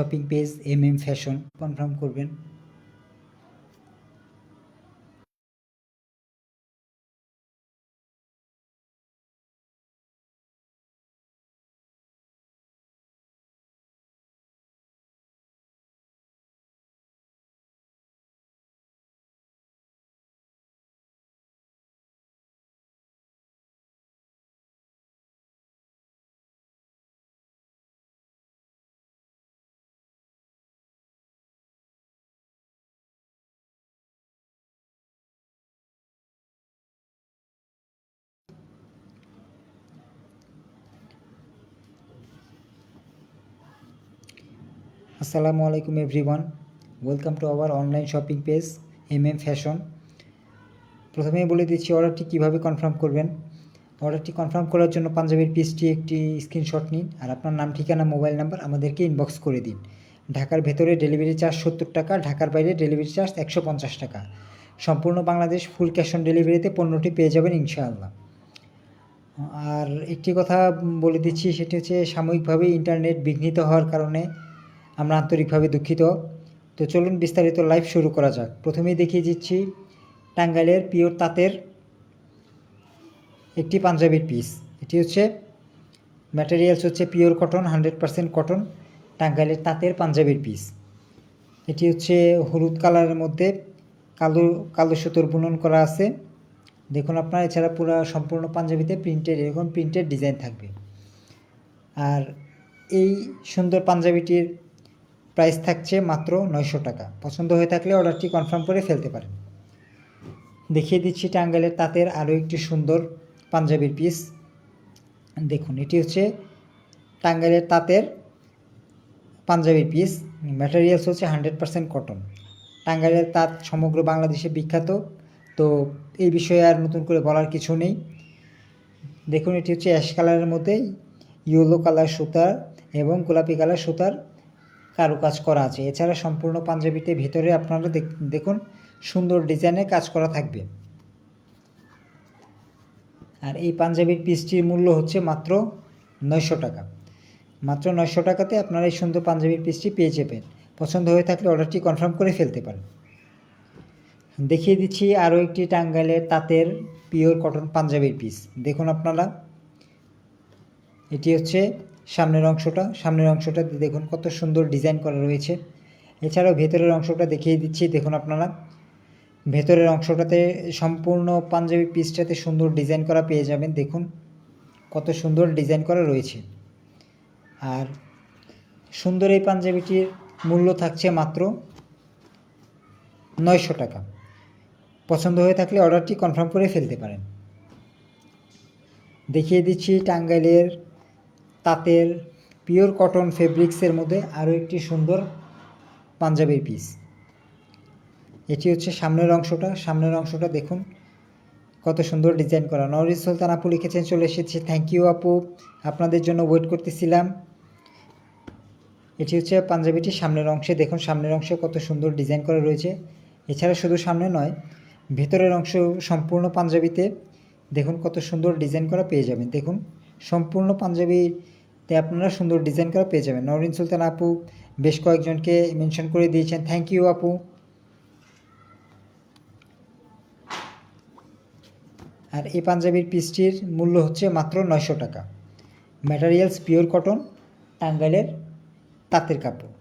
Shopping page fashion confirm করবেন। আসসালামু আলাইকুম everyone, welcome to our online shopping page fashion. প্রথমেই বলে দিচ্ছি অর্ডারটি কিভাবে কনফার্ম করবেন। অর্ডারটি কনফার্ম করার জন্য পাঞ্জাবির পিসটি একটি স্ক্রিনশট নিন আর আপনার নাম, ঠিকানা, মোবাইল নাম্বার আমাদেরকে ইনবক্স করে দিন। ঢাকার ভেতরে ডেলিভারি চার্জ 70 টাকা, ঢাকার বাইরে ডেলিভারি চার্জ 150 টাকা। সম্পূর্ণ বাংলাদেশ ফুল ক্যাশ অন ডেলিভারিতে পণ্যটি পেয়ে যাবেন ইনশাআল্লাহ। আর একটি কথা বলে দিচ্ছি, সেটি হচ্ছে সাময়িকভাবে ইন্টারনেট বিঘ্নিত হওয়ার কারণে আমরা আন্তরিকভাবে দুঃখিত। তো চলুন বিস্তারিত লাইভ শুরু করা যাক। প্রথমেই দেখিয়ে দিচ্ছি টাঙ্গাইলের পিওর তাঁতের একটি পাঞ্জাবির পিস। এটি হচ্ছে ম্যাটেরিয়ালস হচ্ছে পিওর কটন, 100% কটন, টাঙ্গাইলের তাঁতের পাঞ্জাবির পিস। এটি হচ্ছে হলুদ কালারের মধ্যে কালো কালো সুতোর বুনন করা আছে। দেখুন আপনারা, এছাড়া পুরো সম্পূর্ণ পাঞ্জাবিতে প্রিন্টেড, এরকম প্রিন্টেড ডিজাইন থাকবে। আর এই সুন্দর পাঞ্জাবিটির প্রাইস থাকছে মাত্র 900 টাকা। পছন্দ হয়ে থাকলে অর্ডারটি কনফার্ম করে ফেলতে পারেন। দেখিয়ে দিচ্ছি টাঙ্গাইলের তাঁতের আরও একটি সুন্দর পাঞ্জাবির পিস। দেখুন, এটি হচ্ছে টাঙ্গাইলের তাঁতের পাঞ্জাবির পিস। ম্যাটেরিয়ালস হচ্ছে 100% কটন। টাঙ্গাইলের তাঁত সমগ্র বাংলাদেশে বিখ্যাত, তো এই বিষয়ে আর নতুন করে বলার কিছু নেই। দেখুন, এটি হচ্ছে অ্যাশ কালারের মধ্যে ইয়েলো কালার সুতার এবং গোলাপি কালার সুতার কারুকাজ করা আছে। এছাড়া সম্পূর্ণ পাঞ্জাবিতে ভিতরে আপনারা দেখুন সুন্দর ডিজাইনের কাজ করা থাকবে। আর এই পাঞ্জাবির পিসটির মূল্য হচ্ছে মাত্র 900 টাকা। মাত্র 900 টাকাতে আপনারা এই সুন্দর পাঞ্জাবির পিসটি পেয়ে যাবেন। পছন্দ হয়ে থাকলে অর্ডারটি কনফার্ম করে ফেলতে পারেন। দেখিয়ে দিচ্ছি আরও একটি টাঙ্গাইলের তাঁতের পিওর কটন পাঞ্জাবির পিস। দেখুন আপনারা, এটি হচ্ছে সামনের অংশটাতে দেখুন কত সুন্দর ডিজাইন করা রয়েছে। এছাড়াও ভেতরের অংশটা দেখিয়ে দিচ্ছি। দেখুন আপনারা, ভেতরের অংশটাতে সম্পূর্ণ পাঞ্জাবি পিসটাতে সুন্দর ডিজাইন করা পেয়ে যাবেন। দেখুন কত সুন্দর ডিজাইন করা রয়েছে। আর সুন্দর এই পাঞ্জাবিটির মূল্য থাকছে মাত্র 900 টাকা। পছন্দ হয়ে থাকলে অর্ডারটি কনফার্ম করে ফেলতে পারেন। দেখিয়ে দিচ্ছি টাঙ্গাইলের তাঁতের পিওর কটন ফেব্রিক্সের মধ্যে আরও একটি সুন্দর পাঞ্জাবির পিস। এটি হচ্ছে সামনের অংশটা দেখুন কত সুন্দর ডিজাইন করা। নওরিজ সুলতান আপু লিখেছেন, চলে এসেছে, থ্যাংক ইউ আপু, আপনাদের জন্য ওয়েট করতেছিলাম। এটি হচ্ছে পাঞ্জাবিটির সামনের অংশে। দেখুন সামনের অংশে কত সুন্দর ডিজাইন করা রয়েছে। এছাড়া শুধু সামনে নয়, ভেতরের অংশ সম্পূর্ণ পাঞ্জাবিতে দেখুন কত সুন্দর ডিজাইন করা পেয়ে যাবেন। দেখুন সম্পূর্ণ পাঞ্জাবিতে আপনারা সুন্দর ডিজাইন করা পেয়ে যাবেন। নওরিন সুলতান আপু বেশ কয়েকজনকে মেনশন করে দিয়েছেন, থ্যাংক ইউ আপু। আর এই পাঞ্জাবির পিসটির মূল্য হচ্ছে মাত্র 900 টাকা। ম্যাটেরিয়ালস পিওর কটন, টাঙ্গাইলের তাঁতের কাপড়।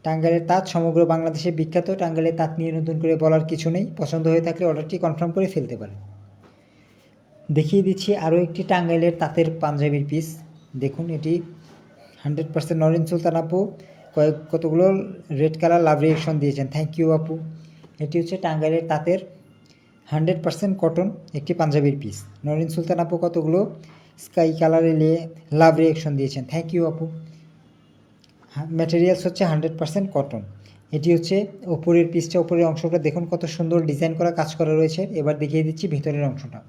টাঙ্গাইলের তাঁত সমগ্র বাংলাদেশে বিখ্যাত। টাঙ্গাইলের তাঁত নিয়ে নতুন করে বলার কিছু নেই। পছন্দ হয়ে থাকলে অর্ডারটি কনফার্ম করে ফেলতে পারেন। দেখিয়ে দিচ্ছি আরও একটি টাঙ্গাইলের তাঁতের পাঞ্জাবির পিস। দেখুন, এটি 100% নওরিন সুলতান আপু কতগুলো রেড কালার লাভ রিয়েকশন দিয়েছেন, থ্যাংক ইউ আপু। এটি হচ্ছে টাঙ্গাইলের তাঁতের 100% কটন একটি পাঞ্জাবির পিস। নওরিন সুলতান আপু কতগুলো স্কাই কালারে লাভ রিয়েকশন দিয়েছেন, থ্যাংক ইউ আপু। ম্যাটেরিয়ালস হচ্ছে 100% কটন। এটি হচ্ছে ওপরের পিসটা, ওপরের অংশটা দেখুন কত সুন্দর ডিজাইন করা কাজ করা রয়েছে। এবার দেখিয়ে দিচ্ছি ভেতরের অংশটা।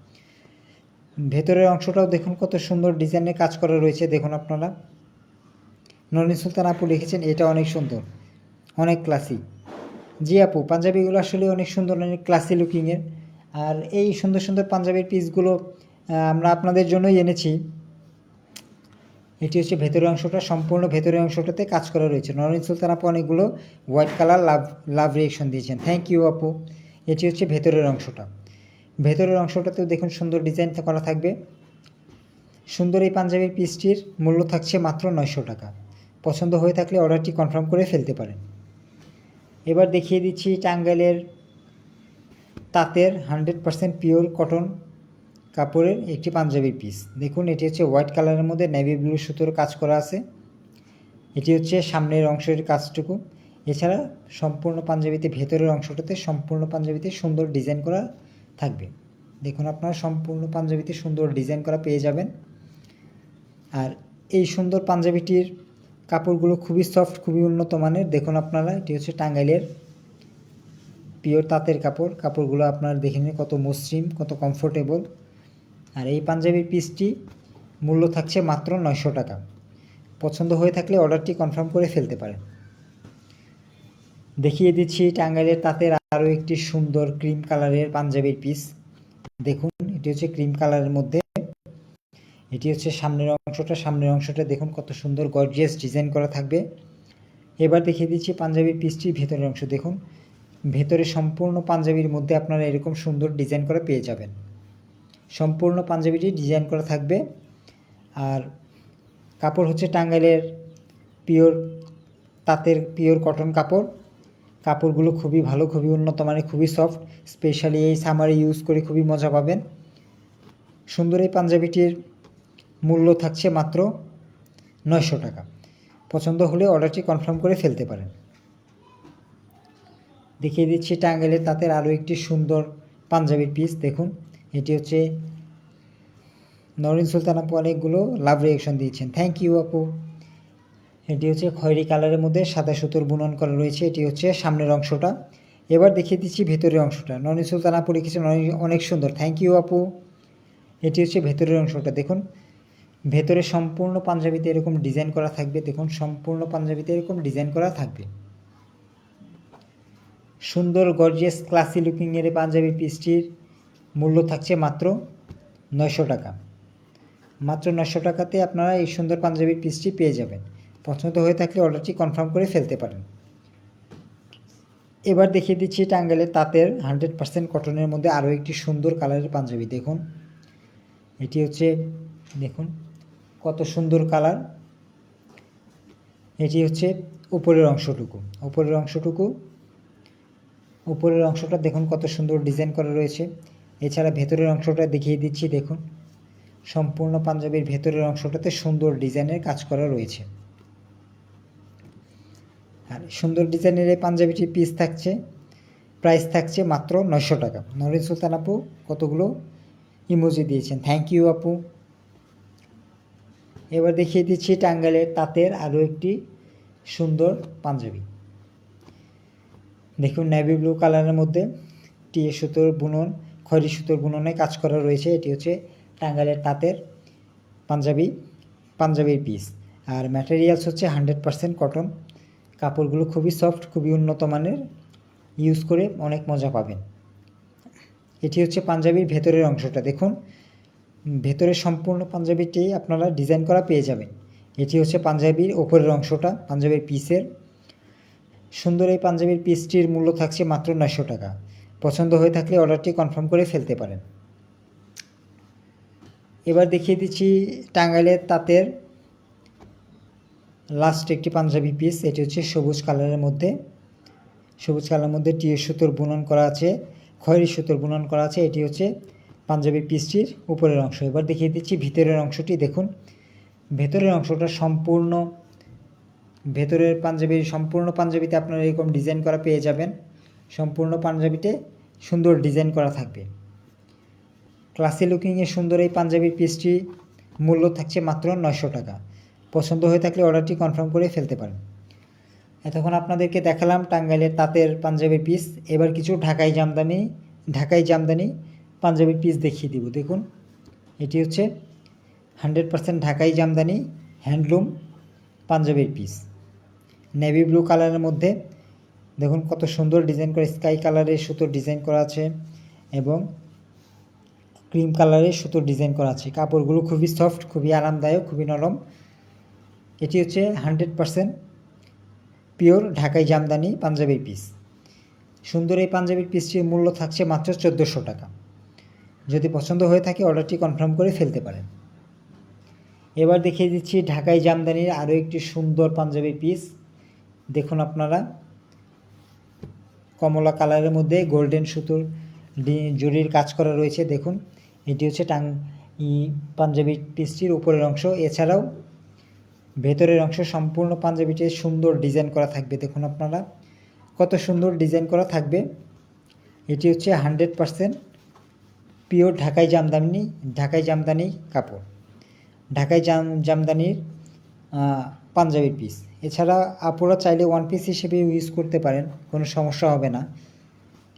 ভেতরের অংশটাও দেখুন কত সুন্দর ডিজাইনের কাজ করা রয়েছে। দেখুন আপনারা, নওরিন সুলতান আপু লিখেছেন, এটা অনেক সুন্দর, অনেক ক্লাসি। জি আপু, পাঞ্জাবিগুলো আসলে অনেক সুন্দর, অনেক ক্লাসি লুকিংয়ের। আর এই সুন্দর সুন্দর পাঞ্জাবির পিসগুলো আমরা আপনাদের জন্যই এনেছি। এটি হচ্ছে ভেতরের অংশটা, সম্পূর্ণ ভেতরের অংশটাতে কাজ করা রয়েছে। নরিন সুলতান আপু অনেকগুলো হোয়াইট কালার লাভ রিয়েকশন দিয়েছেন, থ্যাংক ইউ আপু। এটি হচ্ছে ভেতরের অংশটা, ভেতরের অংশটাতেও দেখুন সুন্দর ডিজাইন করা থাকবে। সুন্দর এই পাঞ্জাবির পিসটির মূল্য থাকছে মাত্র 900 টাকা। পছন্দ হয়ে থাকলে অর্ডারটি কনফার্ম করে ফেলতে পারেন। এবার দেখিয়ে দিচ্ছি টাঙ্গাইলের তাঁতের 100% পিওর কটন কাপড়ের একটি পাঞ্জাবির পিস। দেখুন এটি হচ্ছে হোয়াইট কালারের মধ্যে নেভি ব্লু সুতোর কাজ করা আছে। এটি হচ্ছে সামনের অংশের কাজটুকু। এছাড়া সম্পূর্ণ পাঞ্জাবিতে ভেতরের অংশটাতে সম্পূর্ণ পাঞ্জাবিতে সুন্দর ডিজাইন করা থাকবে। দেখুন আপনারা সম্পূর্ণ পাঞ্জাবিতে সুন্দর ডিজাইন করা পেয়ে যাবেন। আর এই সুন্দর পাঞ্জাবিটির কাপড়গুলো খুবই সফট, খুবই উন্নত মানের। দেখুন আপনারা, এটি হচ্ছে টাঙ্গাইলের পিওর তাঁতের কাপড়। কাপড়গুলো আপনারা দেখে নিন কত মসৃণ, কত কমফোর্টেবল। আর এই পাঞ্জাবির পিসটি মূল্য থাকছে মাত্র 900 টাকা। পছন্দ হয়ে থাকলে অর্ডারটি কনফার্ম করে ফেলতে পারেন। দেখিয়ে দিচ্ছি টাঙ্গাইলের তাঁতের আরও একটি সুন্দর ক্রিম কালারের পাঞ্জাবির পিস। দেখুন এটি হচ্ছে ক্রিম কালারের মধ্যে। এটি হচ্ছে সামনের অংশটা, সামনের অংশটা দেখুন কত সুন্দর গর্জিয়াস ডিজাইন করা থাকবে। এবার দেখিয়ে দিচ্ছি পাঞ্জাবির পিসটির ভেতরের অংশ। দেখুন ভেতরে সম্পূর্ণ পাঞ্জাবির মধ্যে আপনারা এরকম সুন্দর ডিজাইন করা পেয়ে যাবেন। সম্পূর্ণ পাঞ্জাবিটি ডিজাইন করা থাকবে। আর কাপড় হচ্ছে টাঙ্গাইলের পিওর তাঁতের পিওর কটন কাপড়। কাপড়গুলো খুবই ভালো, খুবই উন্নত মানের, খুবই সফট। স্পেশালি এই সামারে ইউজ করে খুবই মজা পাবেন। সুন্দর এই পাঞ্জাবিটির মূল্য থাকছে মাত্র 900 টাকা। পছন্দ হলে অর্ডারটি কনফার্ম করে ফেলতে পারেন। দেখিয়ে দিচ্ছি টাঙ্গাইলের তাঁতের আরও একটি সুন্দর পাঞ্জাবির পিস। দেখুন এটি হচ্ছে নরিন সুলতান আপু অনেকগুলো লাভ রিয়েকশন দিয়েছেন, থ্যাংক ইউ আপু। এটি হচ্ছে খয়েরি কালারের মধ্যে সাদা সুতোর বুনন করা রয়েছে। এটি হচ্ছে সামনের অংশটা। এবার দেখিয়ে দিচ্ছি ভেতরের অংশটা। নরিন সুলতান আপু লিখেছেন অনেক সুন্দর, থ্যাংক ইউ আপু। এটি হচ্ছে ভেতরের অংশটা। দেখুন ভেতরে সম্পূর্ণ পাঞ্জাবিতে এরকম ডিজাইন করা থাকবে। দেখুন সম্পূর্ণ পাঞ্জাবিতে এরকম ডিজাইন করা থাকবে। সুন্দর গর্জিয়াস ক্লাসি লুকিংয়ের পাঞ্জাবি পিসটির মূল্য থাকছে মাত্র 900 টাকা। মাত্র 900 টাকাতে আপনারা এই সুন্দর পাঞ্জাবির পিসটি পেয়ে যাবেন। পছন্দ হয়ে থাকলে অর্ডারটি কনফার্ম করে ফেলতে পারেন। এবার দেখিয়ে দিচ্ছি টাঙ্গাইলের তাঁতের 100% কটনের মধ্যে আরও একটি সুন্দর কালারের পাঞ্জাবি। দেখুন এটি হচ্ছে, দেখুন কত সুন্দর কালার। এটি হচ্ছে উপরের অংশটুকু, উপরের অংশটা দেখুন কত সুন্দর ডিজাইন করা রয়েছে। এছাড়া ভেতরের অংশটা দেখিয়ে দিচ্ছি। দেখুন সম্পূর্ণ পাঞ্জাবির ভেতরের অংশটাতে সুন্দর ডিজাইনের কাজ করা রয়েছে। আর সুন্দর ডিজাইনের এই পাঞ্জাবিটির পিস থাকছে, প্রাইস থাকছে মাত্র 900 টাকা। নরিন সুলতান আপু কতগুলো ইমোজি দিয়েছেন, থ্যাংক ইউ আপু। এবার দেখিয়ে দিচ্ছি টাঙ্গাইলের তাঁতের আরও একটি সুন্দর পাঞ্জাবি। দেখুন নেভি ব্লু কালারের মধ্যে টিয়ে সুতোর বুনন, খয়েরি সুতোর বুননে কাজ করা রয়েছে। এটি হচ্ছে টাঙ্গাইলের তাঁতের পাঞ্জাবির পিস। আর ম্যাটেরিয়ালস হচ্ছে 100% কটন। কাপড়গুলো খুবই সফট, খুবই উন্নত মানের, ইউজ করে অনেক মজা পাবেন। এটি হচ্ছে পাঞ্জাবির ভেতরের অংশটা। দেখুন ভেতরে সম্পূর্ণ পাঞ্জাবিটি আপনারা ডিজাইন করা পেয়ে যাবেন। এটি হচ্ছে পাঞ্জাবির ওপরের অংশটা, পাঞ্জাবির পিসের। সুন্দর এই পাঞ্জাবির পিসটির মূল্য থাকছে মাত্র 900 টাকা। পছন্দ হয়ে থাকলে অর্ডারটি কনফার্ম করে ফেলতে পারেন। এবার দেখিয়ে দিচ্ছি টাঙ্গাইলের তাঁতের লাস্ট একটি পাঞ্জাবি পিস। এটি হচ্ছে সবুজ কালারের মধ্যে, টিয়ে সুতোর বুনন করা আছে, খয়েরি সুতোর বুনন করা আছে। এটি হচ্ছে পাঞ্জাবির পিসটির উপরের অংশ। এবার দেখিয়ে দিচ্ছি ভিতরের অংশটি। দেখুন ভেতরের অংশটা সম্পূর্ণ, সম্পূর্ণ পাঞ্জাবিতে আপনারা এরকম ডিজাইন করা পেয়ে যাবেন। সম্পূর্ণ পাঞ্জাবিতে সুন্দর ডিজাইন করা থাকবে। ক্লাসি লুকিংয়ে সুন্দর এই পাঞ্জাবির পিসটি মূল্য থাকছে মাত্র 900 টাকা। পছন্দ হয়ে থাকলে অর্ডারটি কনফার্ম করে ফেলতে পারেন। এতক্ষণ আপনাদেরকে দেখালাম টাঙ্গাইলের তাঁতের পাঞ্জাবির পিস। এবার কিছু ঢাকাই জামদানি পাঞ্জাবির পিস দেখিয়ে দিব। দেখুন এটি হচ্ছে 100% ঢাকাই জামদানি হ্যান্ডলুম পাঞ্জাবির পিস। নেভি ব্লু কালারের মধ্যে দেখুন কত সুন্দর ডিজাইন করে স্কাই কালারের সুতোর ডিজাইন করা আছে এবং ক্রিম কালারের সুতোর ডিজাইন করা আছে। কাপড়গুলো খুবই সফট, খুবই আরামদায়ক, খুবই নরম। এটি হচ্ছে 100% পিওর ঢাকাই জামদানি পাঞ্জাবির পিস। সুন্দর এই পাঞ্জাবির পিসটির মূল্য থাকছে মাত্র 1400 টাকা। যদি পছন্দ হয়ে থাকে অর্ডারটি কনফার্ম করে ফেলতে পারেন। এবার দেখিয়ে দিচ্ছি ঢাকাই জামদানির আরও একটি সুন্দর পাঞ্জাবির পিস। দেখুন আপনারা, কমলা কালারের মধ্যে গোল্ডেন সুতোর জরির কাজ করা রয়েছে। দেখুন, এটি হচ্ছে পাঞ্জাবির পিসটির উপরের অংশ। এছাড়াও ভেতরের অংশ সম্পূর্ণ পাঞ্জাবিতে সুন্দর ডিজাইন করা থাকবে। দেখুন আপনারা কত সুন্দর ডিজাইন করা থাকবে। এটি হচ্ছে 100% পিওর ঢাকাই জামদানি কাপড়, ঢাকাই জামদানির পাঞ্জাবির পিস। এছাড়া আপনারা চাইলে ওয়ান পিস হিসেবে ইউজ করতে পারেন, কোনো সমস্যা হবে না।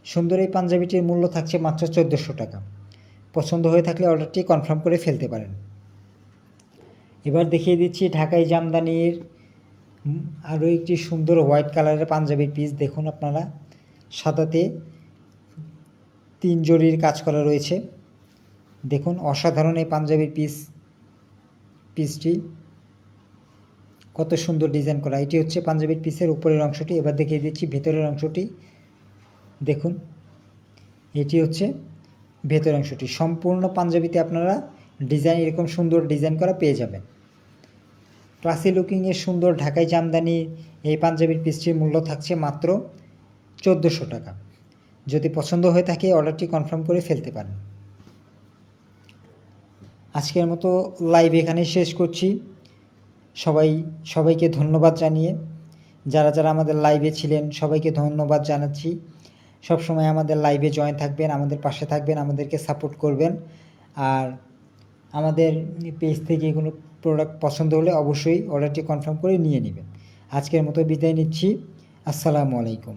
সুন্দর এই পাঞ্জাবিটির মূল্য থাকছে মাত্র 1400 টাকা। পছন্দ হয়ে থাকলে অর্ডারটি কনফার্ম করে ফেলতে পারেন। এবার দেখিয়ে দিচ্ছি ঢাকাই জামদানির আরও একটি সুন্দর হোয়াইট কালারের পাঞ্জাবির পিস। দেখুন আপনারা, সাদাতে 3 জরির কাজ করা রয়েছে। দেখুন অসাধারণ এই পাঞ্জাবির পিসটি কত সুন্দর ডিজাইন করা। এটি হচ্ছে পাঞ্জাবির পিসের উপরের অংশটি। এবার দেখিয়ে দিচ্ছি ভেতরের অংশটি। দেখুন, এটি হচ্ছে ভেতরের অংশটি। সম্পূর্ণ পাঞ্জাবিতে আপনারা ডিজাইন এরকম সুন্দর ডিজাইন করা পেয়ে যাবেন। ক্লাসি লুকিংয়ের সুন্দর ঢাকাই জামদানি এই পাঞ্জাবির পিসটির মূল্য থাকছে মাত্র 1400 টাকা। যদি পছন্দ হয়ে থাকে অর্ডারটি কনফার্ম করে ফেলতে পারেন। আজকের মতো লাইভ এখানে শেষ করছি। সবাইকে ধন্যবাদ জানিয়ে, যারা আমাদের লাইভে ছিলেন সবাইকে ধন্যবাদ জানাচ্ছি। সবসময় আমাদের লাইভে জয়েন থাকবেন, আমাদের পাশে থাকবেন, আমাদেরকে সাপোর্ট করবেন। আর আমাদের পেজ থেকে কোনো প্রোডাক্ট পছন্দ হলে অবশ্যই অর্ডারটি কনফার্ম করে নিয়ে নেবেন। আজকের মতো বিদায় নিচ্ছি। আসসালামু আলাইকুম।